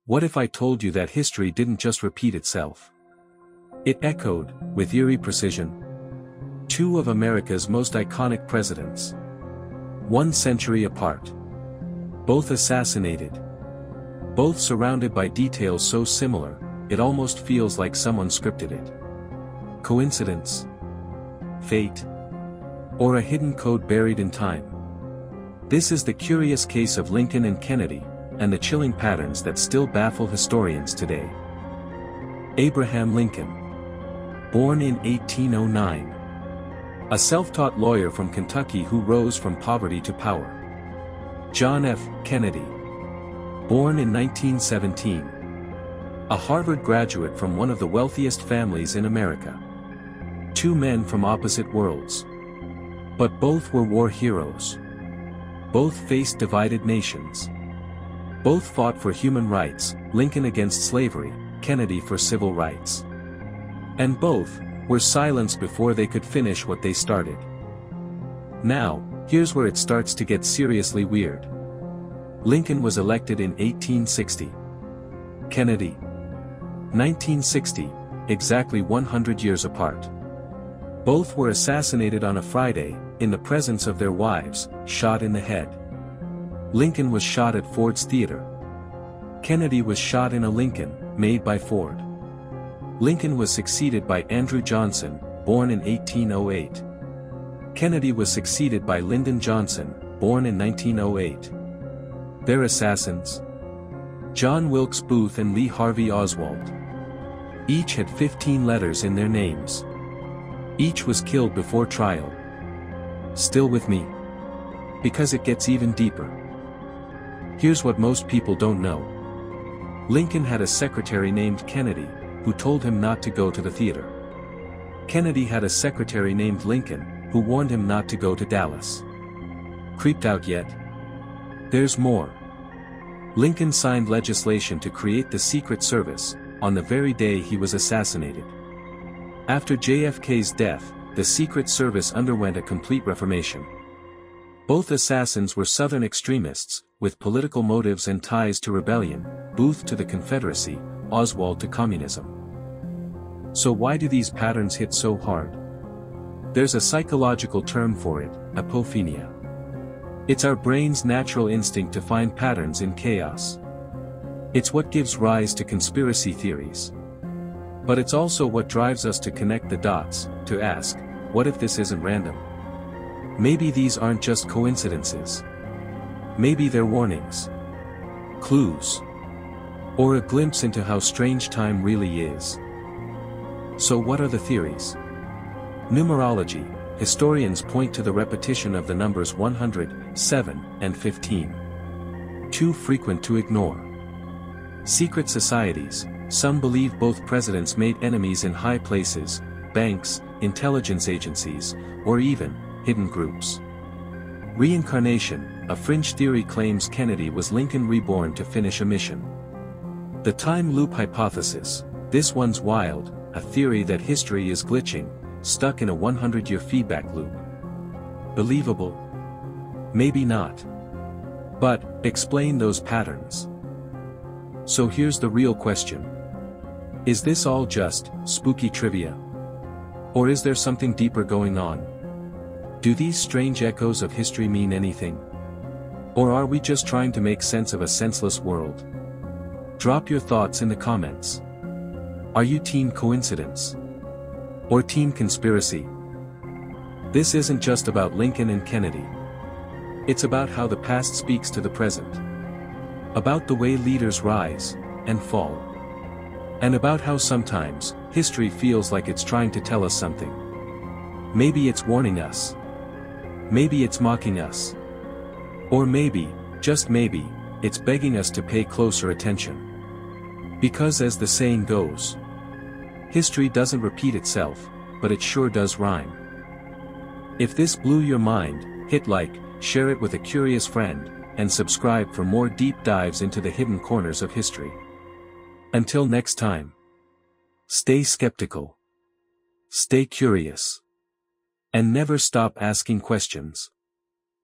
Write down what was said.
What if I told you that history didn't just repeat itself? It echoed, with eerie precision. Two of America's most iconic presidents. 1 century apart. Both assassinated. Both surrounded by details so similar, it almost feels like someone scripted it. Coincidence? Fate? Or a hidden code buried in time? This is the curious case of Lincoln and Kennedy, and the chilling patterns that still baffle historians today. Abraham Lincoln. Born in 1809. A self-taught lawyer from Kentucky who rose from poverty to power. John F. Kennedy. Born in 1917. A Harvard graduate from one of the wealthiest families in America. Two men from opposite worlds. But both were war heroes. Both faced divided nations. Both fought for human rights, Lincoln against slavery, Kennedy for civil rights. And both were silenced before they could finish what they started. Now, here's where it starts to get seriously weird. Lincoln was elected in 1860. Kennedy. 1960, exactly 100 years apart. Both were assassinated on a Friday, in the presence of their wives, shot in the head. Lincoln was shot at Ford's Theater. Kennedy was shot in a Lincoln, made by Ford. Lincoln was succeeded by Andrew Johnson, born in 1808. Kennedy was succeeded by Lyndon Johnson, born in 1908. Their assassins? John Wilkes Booth and Lee Harvey Oswald. Each had 15 letters in their names. Each was killed before trial. Still with me? Because it gets even deeper. Here's what most people don't know. Lincoln had a secretary named Kennedy, who told him not to go to the theater. Kennedy had a secretary named Lincoln, who warned him not to go to Dallas. Creeped out yet? There's more. Lincoln signed legislation to create the Secret Service, on the very day he was assassinated. After JFK's death, the Secret Service underwent a complete reformation. Both assassins were Southern extremists, with political motives and ties to rebellion, Booth to the Confederacy, Oswald to communism. So why do these patterns hit so hard? There's a psychological term for it, apophenia. It's our brain's natural instinct to find patterns in chaos. It's what gives rise to conspiracy theories. But it's also what drives us to connect the dots, to ask, what if this isn't random? Maybe these aren't just coincidences. Maybe they're warnings. Clues. Or a glimpse into how strange time really is. So what are the theories? Numerology. Historians point to the repetition of the numbers 100, 7, and 15. Too frequent to ignore. Secret societies. Some believe both presidents made enemies in high places, banks, intelligence agencies, or even hidden groups. Reincarnation. A fringe theory claims Kennedy was Lincoln reborn to finish a mission. The time loop hypothesis. This one's wild, a theory that history is glitching, stuck in a 100-year feedback loop. Believable? Maybe not. But, explain those patterns. So here's the real question. Is this all just spooky trivia? Or is there something deeper going on? Do these strange echoes of history mean anything? Or are we just trying to make sense of a senseless world? Drop your thoughts in the comments. Are you team coincidence? Or team conspiracy? This isn't just about Lincoln and Kennedy. It's about how the past speaks to the present. About the way leaders rise and fall. And about how sometimes, history feels like it's trying to tell us something. Maybe it's warning us. Maybe it's mocking us. Or maybe, just maybe, it's begging us to pay closer attention. Because as the saying goes, history doesn't repeat itself, but it sure does rhyme. If this blew your mind, hit like, share it with a curious friend, and subscribe for more deep dives into the hidden corners of history. Until next time. Stay skeptical. Stay curious. And never stop asking questions.